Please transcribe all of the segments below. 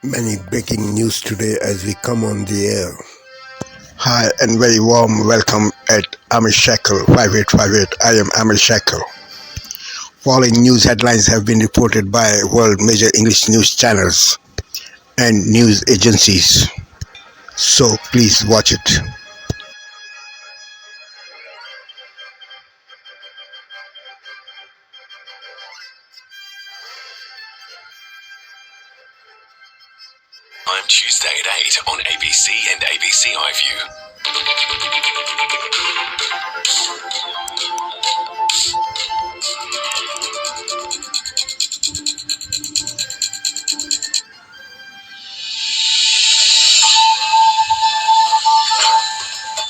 Many breaking news today as we come on the air. Hi and very warm welcome at Amir Shackle 5858. I am Amir Shackle. Following news headlines have been reported by world major English news channels and news agencies. So please watch it. On Tuesday at 8 on ABC and ABC iView.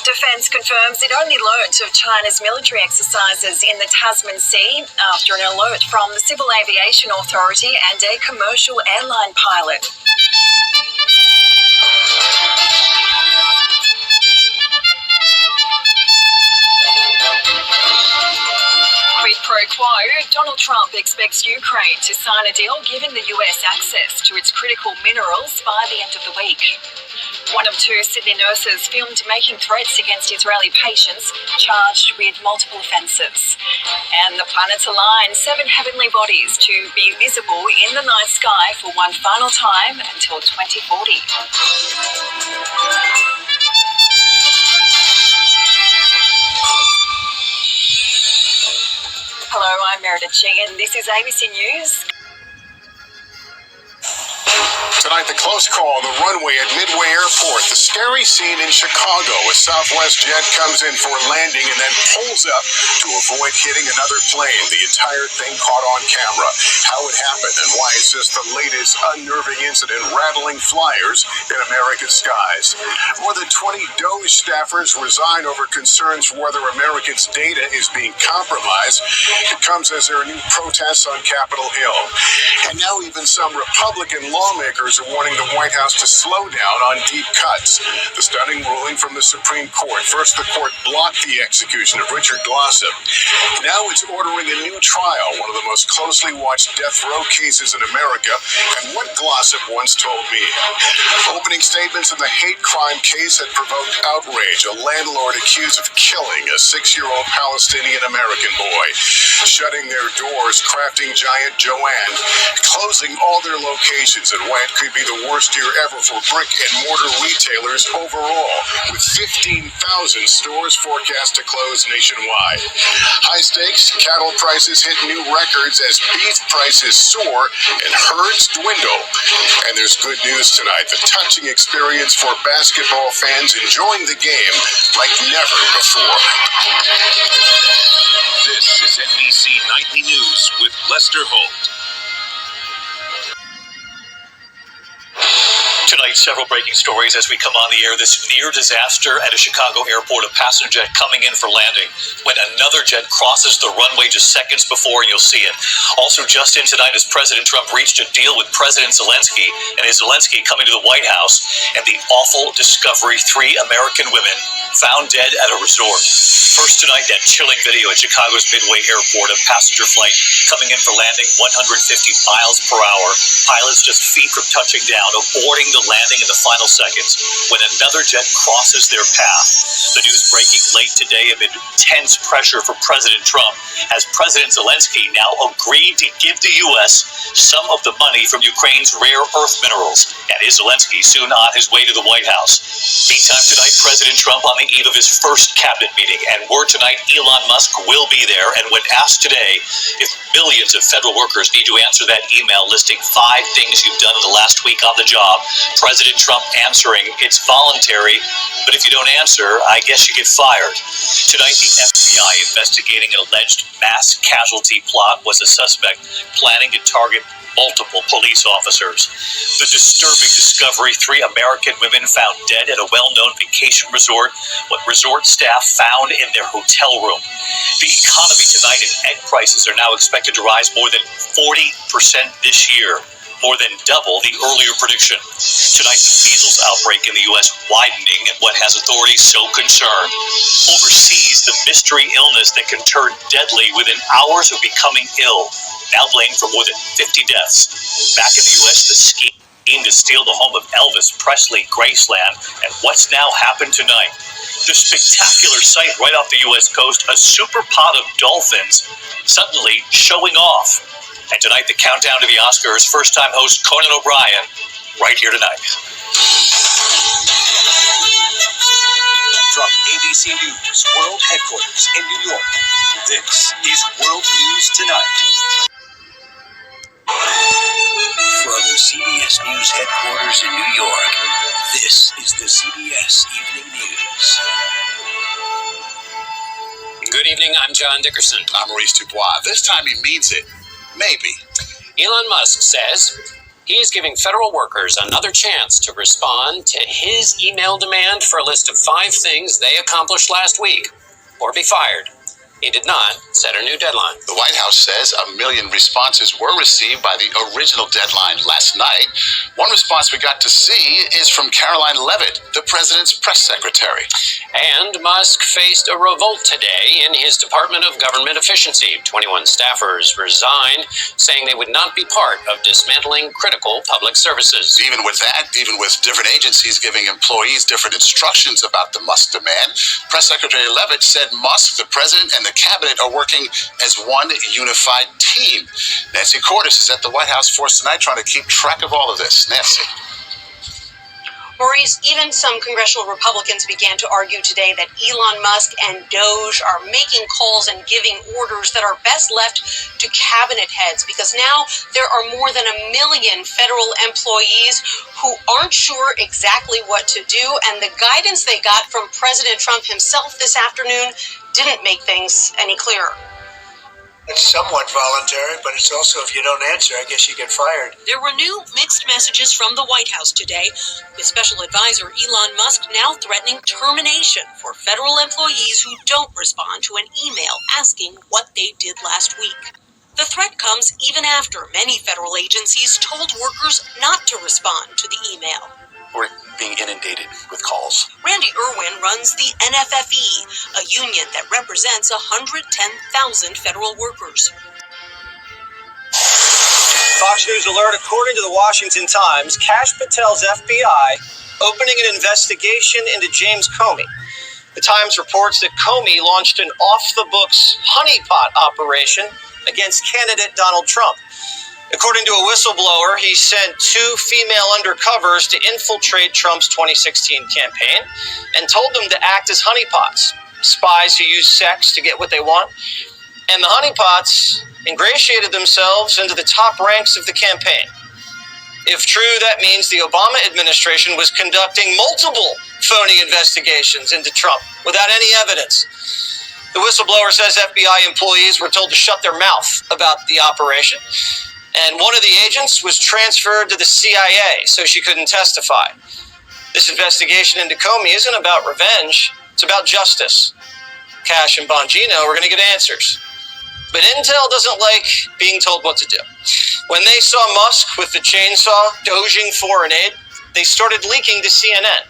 Defence confirms it only learnt of China's military exercises in the Tasman Sea after an alert from the Civil Aviation Authority and a commercial airline pilot. Quid pro quo, Donald Trump expects Ukraine to sign a deal giving the US access to its critical minerals by the end of the week. One of two Sydney nurses filmed making threats against Israeli patients charged with multiple offences. And the planets align 7 heavenly bodies to be visible in the night sky for one final time until 2040. Hello, I'm Meredith Ching and this is ABC News. Tonight, the close call on the runway at Midway Airport. The scary scene in Chicago. A Southwest jet comes in for a landing and then pulls up to avoid hitting another plane. The entire thing caught on camera. How it happened and why it's just the latest unnerving incident rattling flyers in America's skies. More than 20 DOJ staffers resign over concerns for whether Americans' data is being compromised. It comes as there are new protests on Capitol Hill. And now even some Republican lawmakers are warning the White House to slow down on deep cuts. The stunning ruling from the Supreme Court. First, the court blocked the execution of Richard Glossip. Now it's ordering a new trial, one of the most closely watched death row cases in America, and what Glossip once told me. Opening statements in the hate crime case that provoked outrage. A landlord accused of killing a 6-year-old Palestinian-American boy. Shutting their doors, crafting giant Joanne. Closing all their locations and why it could be the worst year ever for brick and mortar retailers overall, with 15,000 stores forecast to close nationwide. High stakes, cattle prices hit new records as beef prices soar and herds dwindle. And there's good news tonight, the touching experience for basketball fans enjoying the game like never before. This is NBC Nightly News with Lester Holt. Tonight, several breaking stories as we come on the air. This near disaster at a Chicago airport, a passenger jet coming in for landing when another jet crosses the runway just seconds before, and you'll see it. Also just in tonight as President Trump reached a deal with President Zelensky, and is Zelensky coming to the White House, and the awful discovery, 3 American women found dead at a resort. First tonight, that chilling video at Chicago's Midway Airport, a passenger flight coming in for landing 150 miles per hour. Pilots just feet from touching down, aborting the landing in the final seconds when another jet crosses their path. The news breaking late today amid intense pressure from President Trump as President Zelensky now agreed to give the U.S. some of the money from Ukraine's rare earth minerals. And is Zelensky soon on his way to the White House? Meantime tonight, President Trump on the eve of his first cabinet meeting, and word tonight Elon Musk will be there. And when asked today if millions of federal workers need to answer that email listing 5 things you've done in the last week on the job, President Trump answering, it's voluntary, but if you don't answer, I guess you get fired. Tonight, the FBI investigating an alleged mass casualty plot was a suspect planning to target multiple police officers. The disturbing discovery, 3 American women found dead at a well-known vacation resort, what resort staff found in their hotel room. The economy tonight, and egg prices are now expected to rise more than 40% this year, more than double the earlier prediction. Tonight, the measles outbreak in the U.S. widening and what has authorities so concerned. Overseas, the mystery illness that can turn deadly within hours of becoming ill, now blamed for more than 50 deaths. Back in the U.S., the ski scheme to steal the home of Elvis Presley, Graceland, and what's now happened tonight. The spectacular sight right off the U.S. coast, a super pod of dolphins suddenly showing off. And tonight, the countdown to the Oscars, first-time host Conan O'Brien, right here tonight. From ABC News World Headquarters in New York, this is World News Tonight. From CBS News Headquarters in New York, this is the CBS Evening News. Good evening, I'm John Dickerson. I'm Maurice Dubois. This time he means it. Maybe. Elon Musk says he's giving federal workers another chance to respond to his email demand for a list of 5 things they accomplished last week, or be fired. He did not set a new deadline. The White House says 1 million responses were received by the original deadline last night. One response we got to see is from Caroline Leavitt, the president's press secretary. And Musk faced a revolt today in his Department of Government Efficiency. 21 staffers resigned, saying they would not be part of dismantling critical public services. Even with that, even with different agencies giving employees different instructions about the Musk demand, Press Secretary Leavitt said Musk, the president, and the cabinet are working as one unified team. Nancy Cordes is at the White House for us tonight trying to keep track of all of this. Nancy. Maurice, even some congressional Republicans began to argue today that Elon Musk and Doge are making calls and giving orders that are best left to cabinet heads, because now there are more than 1 million federal employees who aren't sure exactly what to do, and the guidance they got from President Trump himself this afternoon didn't make things any clearer. It's somewhat voluntary, but it's also, if you don't answer, I guess you get fired. There were new mixed messages from the White House today, with Special Advisor Elon Musk now threatening termination for federal employees who don't respond to an email asking what they did last week. The threat comes even after many federal agencies told workers not to respond to the email. We're being inundated with calls. Randy Irwin runs the NFFE, a union that represents 110,000 federal workers. Fox News alert, according to the Washington Times, Kash Patel's FBI opening an investigation into James Comey. The Times reports that Comey launched an off-the-books honeypot operation against candidate Donald Trump. According to a whistleblower, he sent 2 female undercovers to infiltrate Trump's 2016 campaign and told them to act as honeypots, spies who use sex to get what they want. And the honeypots ingratiated themselves into the top ranks of the campaign. If true, that means the Obama administration was conducting multiple phony investigations into Trump without any evidence. The whistleblower says FBI employees were told to shut their mouth about the operation. And one of the agents was transferred to the CIA so she couldn't testify. This investigation into Comey isn't about revenge, it's about justice. Kash and Bongino are going to get answers. But Intel doesn't like being told what to do. When they saw Musk with the chainsaw doging foreign aid, they started leaking to CNN.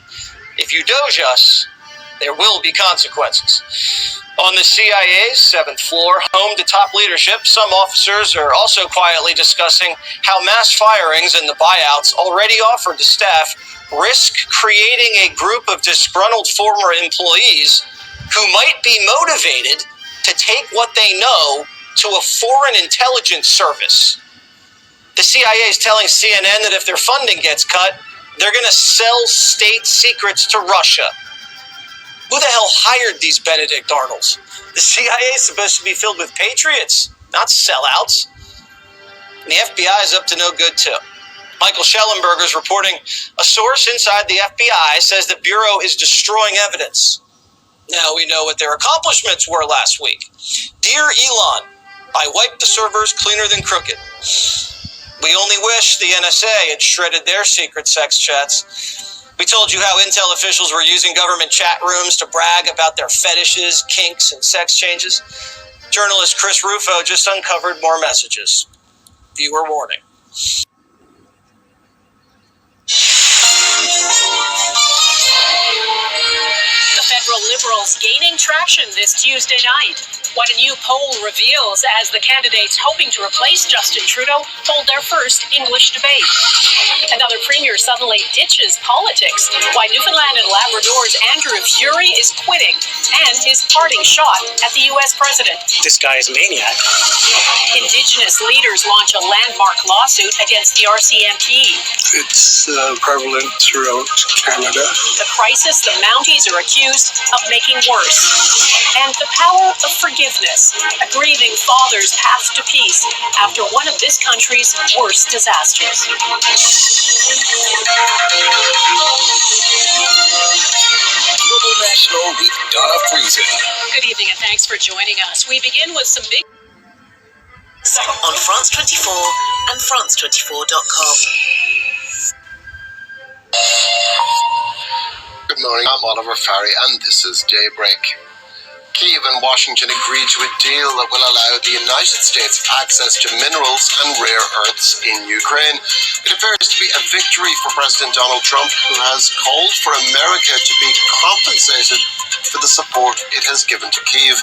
If you doge us, there will be consequences. On the CIA's 7th floor, home to top leadership, some officers are also quietly discussing how mass firings and the buyouts already offered to staff risk creating a group of disgruntled former employees who might be motivated to take what they know to a foreign intelligence service. The CIA is telling CNN that if their funding gets cut, they're going to sell state secrets to Russia. Who the hell hired these Benedict Arnolds? The CIA is supposed to be filled with patriots, not sellouts. And the FBI is up to no good, too. Michael Schellenberger is reporting a source inside the FBI says the Bureau is destroying evidence. Now we know what their accomplishments were last week. Dear Elon, I wiped the servers cleaner than crooked. We only wish the NSA had shredded their secret sex chats. We told you how Intel officials were using government chat rooms to brag about their fetishes, kinks, and sex changes. Journalist Chris Rufo just uncovered more messages. Viewer warning. The federal Liberals gaining traction this Tuesday night. What a new poll reveals as the candidates hoping to replace Justin Trudeau hold their first English debate. Another premier suddenly ditches politics. Why Newfoundland and Labrador's Andrew Furey is quitting, and his parting shot at the U.S. president. This guy is a maniac. Indigenous leaders launch a landmark lawsuit against the RCMP. It's prevalent throughout Canada. The crisis the Mounties are accused of making worse. And the power of forgiveness, a grieving father's path to peace after one of this country's worst disasters. Global National with Donna Friesen. Good evening and thanks for joining us. We begin with some big on France 24 and France24.com. Good morning, I'm Oliver Farry, and this is Daybreak. Kyiv and Washington agreed to a deal that will allow the United States access to minerals and rare earths in Ukraine. It appears to be a victory for President Donald Trump, who has called for America to be compensated for the support it has given to Kyiv.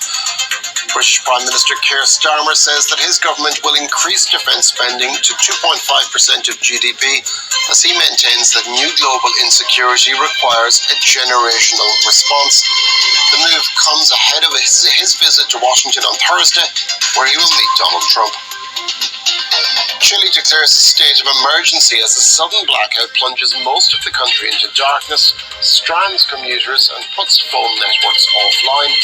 British Prime Minister Keir Starmer says that his government will increase defence spending to 2.5% of GDP, as he maintains that new global insecurity requires a generational response. The move comes ahead of his visit to Washington on Thursday, where he will meet Donald Trump. Chile declares a state of emergency as a sudden blackout plunges most of the country into darkness, strands commuters, and puts phone networks offline.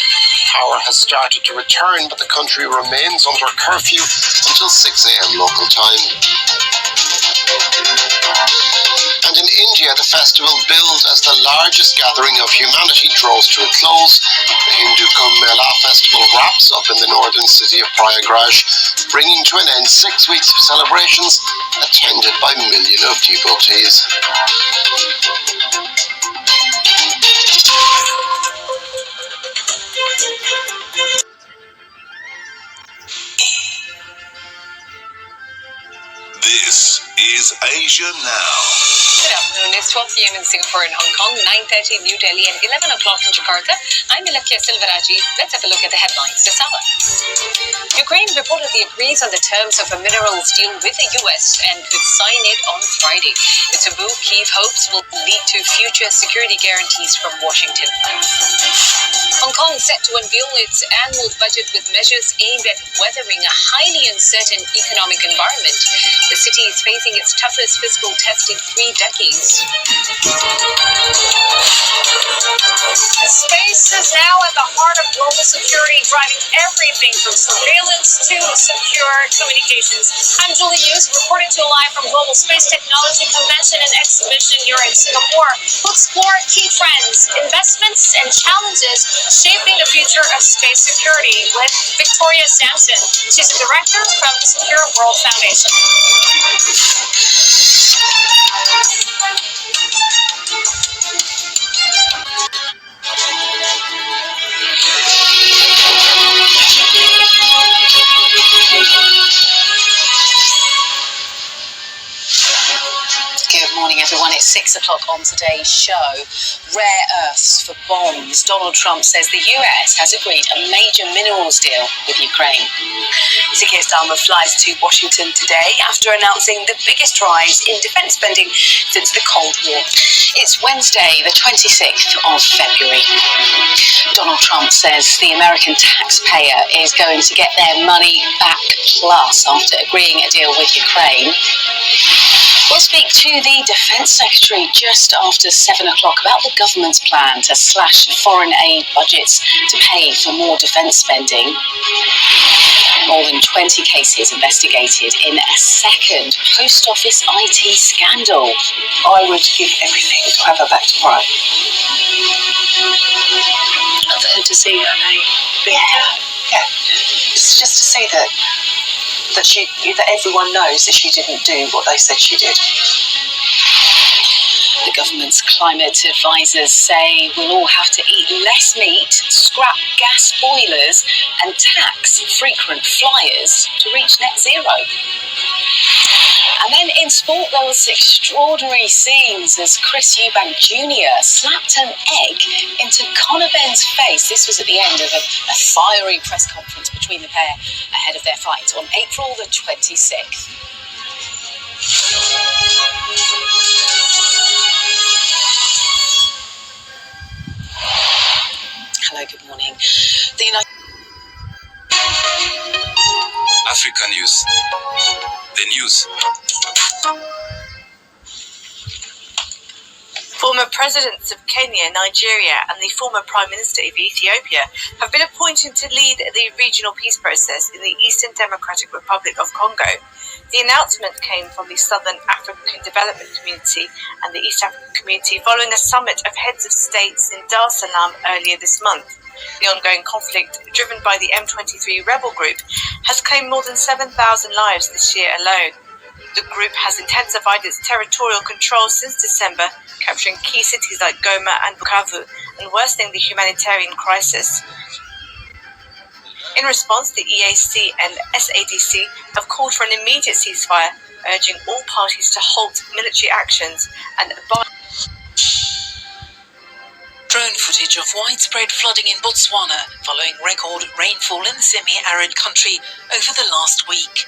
Power has started to return, but the country remains under curfew until 6 a.m. local time. And in India, the festival billed as the largest gathering of humanity draws to a close. The Hindu Kumbh Mela festival wraps up in the northern city of Prayagraj, bringing to an end 6 weeks of celebrations attended by millions of devotees. This is Asia Now. Good afternoon. It's 12 p.m. in Singapore and Hong Kong, 9:30 in New Delhi, and 11 o'clock in Jakarta. I'm Ilakya Silveraji. Let's have a look at the headlines this hour. Ukraine reportedly agrees on the terms of a minerals deal with the U.S. and could sign it on Friday. It's a move Kyiv hopes will lead to future security guarantees from Washington. Hong Kong set to unveil its annual budget with measures aimed at weathering a highly uncertain economic environment. The city is facing its toughest fiscal test in 3 decades. Space is now at the heart of global security, driving everything from surveillance to secure communications. I'm Julie Hughes, reporting to you live from Global Space Technology Convention and Exhibition here in Singapore. We'll explore key trends, investments, and challenges shaping the future of space security with Victoria Sampson. She's a director from the Secure World Foundation. Good morning, everyone. It's 6 o'clock on today's show. Rare earths for bombs. Donald Trump says the US has agreed a major minerals deal with Ukraine. Keir Starmer flies to Washington today after announcing the biggest rise in defence spending since the Cold War. It's Wednesday, the 26th of February. Donald Trump says the American taxpayer is going to get their money back plus after agreeing a deal with Ukraine. We'll speak to the Defence Secretary just after 7 o'clock about the government's plan to slash foreign aid budgets to pay for more defence spending. More than 20 cases investigated in a second post office IT scandal. I would give everything to have her back tomorrow. And for her to see her name. Yeah. It's just to say that everyone knows that she didn't do what they said she did. The government's climate advisors say we'll all have to eat less meat, scrap gas boilers, and tax frequent flyers to reach net zero. And then in sport, there was extraordinary scenes as Chris Eubank Jr. slapped an egg into Conor Benn's face. This was at the end of a fiery press conference between the pair ahead of their fight on April the 26th. Hello, good morning. The United Africa News. The news. Former presidents of Kenya, Nigeria, and the former Prime Minister of Ethiopia have been appointed to lead the regional peace process in the Eastern Democratic Republic of Congo. The announcement came from the Southern African Development Community and the East African Community following a summit of heads of states in Dar es Salaam earlier this month. The ongoing conflict, driven by the M23 rebel group, has claimed more than 7,000 lives this year alone. The group has intensified its territorial control since December, capturing key cities like Goma and Bukavu and worsening the humanitarian crisis. In response, the EAC and SADC have called for an immediate ceasefire, urging all parties to halt military actions and abide. Drone footage of widespread flooding in Botswana following record rainfall in the semi-arid country over the last week.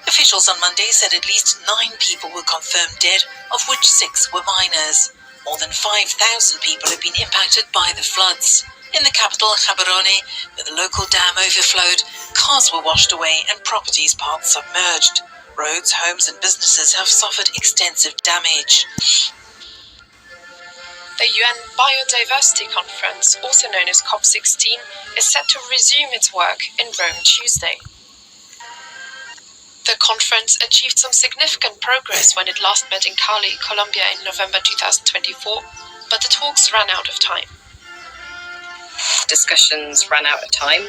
Officials on Monday said at least 9 people were confirmed dead, of which 6 were minors. More than 5,000 people have been impacted by the floods. In the capital, Gaborone, where the local dam overflowed, cars were washed away and properties parked submerged. Roads, homes and businesses have suffered extensive damage. The UN Biodiversity Conference, also known as COP16, is set to resume its work in Rome Tuesday. The conference achieved some significant progress when it last met in Cali, Colombia in November 2024, but the talks ran out of time. Discussions ran out of time,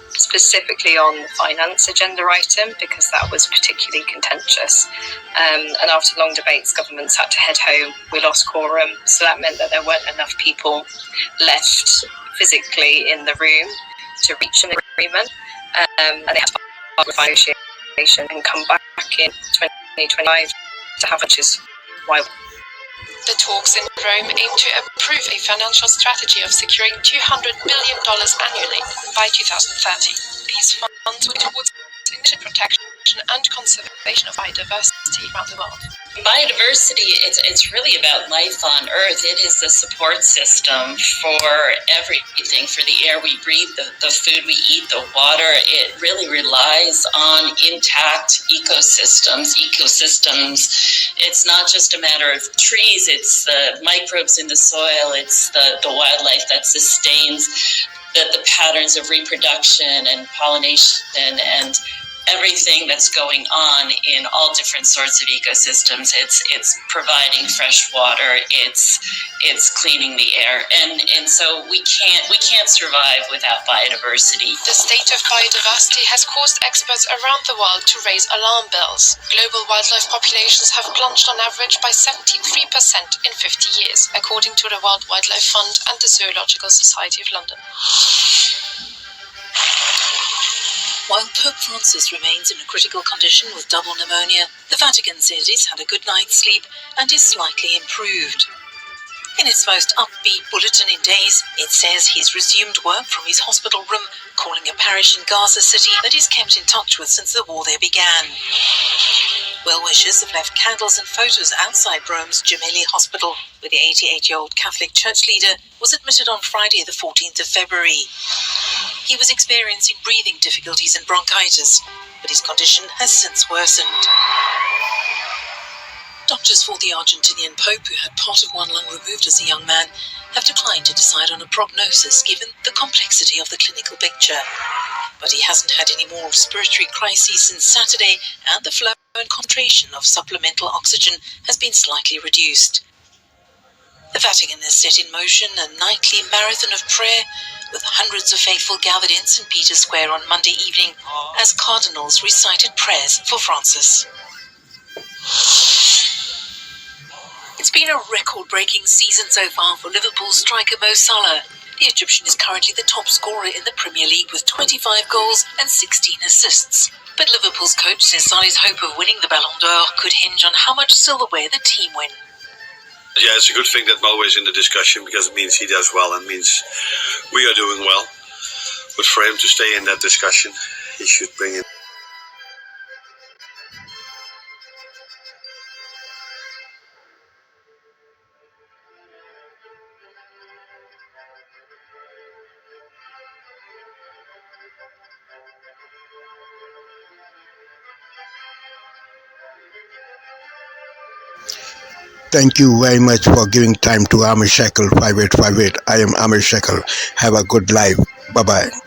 specifically on the finance agenda item, because that was particularly contentious. And after long debates, governments had to head home. We lost quorum, so that meant that there weren't enough people left physically in the room to reach an agreement, and they had to start with negotiation and come back in 2025 to have, which is why. The talks in Rome aim to approve a financial strategy of securing $200 billion annually by 2030. These funds will go towards initial protection and conservation of biodiversity around the world. Biodiversity, it's really about life on Earth. It is the support system for everything, for the air we breathe, the food we eat, the water. It really relies on intact ecosystems. It's not just a matter of trees, it's the microbes in the soil, it's the wildlife that sustains the patterns of reproduction and pollination and everything that's going on in all different sorts of ecosystems. It's providing fresh water, it's cleaning the air, and so we can't survive without biodiversity. The state of biodiversity has caused experts around the world to raise alarm bells. Global wildlife populations have plunged on average by 73% in 50 years, according to the World Wildlife Fund and the Zoological Society of London. While Pope Francis remains in a critical condition with double pneumonia, the Vatican says he's had a good night's sleep and is slightly improved. In its most upbeat bulletin in days, it says he's resumed work from his hospital room, calling a parish in Gaza City that he's kept in touch with since the war there began. Well-wishers have left candles and photos outside Rome's Gemelli Hospital, where the 88-year-old Catholic Church leader was admitted on Friday the 14th of February. He was experiencing breathing difficulties and bronchitis, but his condition has since worsened. Doctors for the Argentinian Pope, who had part of one lung removed as a young man, have declined to decide on a prognosis given the complexity of the clinical picture. But he hasn't had any more respiratory crises since Saturday, and the flow and concentration of supplemental oxygen has been slightly reduced. The Vatican has set in motion a nightly marathon of prayer, with hundreds of faithful gathered in St. Peter's Square on Monday evening as cardinals recited prayers for Francis. It's been a record-breaking season so far for Liverpool striker Mo Salah. The Egyptian is currently the top scorer in the Premier League with 25 goals and 16 assists. But Liverpool's coach says Sané's hope of winning the Ballon d'Or could hinge on how much silverware the team win. Yeah, it's a good thing that Mo is in the discussion because it means he does well and means we are doing well. But for him to stay in that discussion, he should bring in. Thank you very much for giving time to Amir Shekel 5858. I am Amir Shekel. Have a good life. Bye-bye.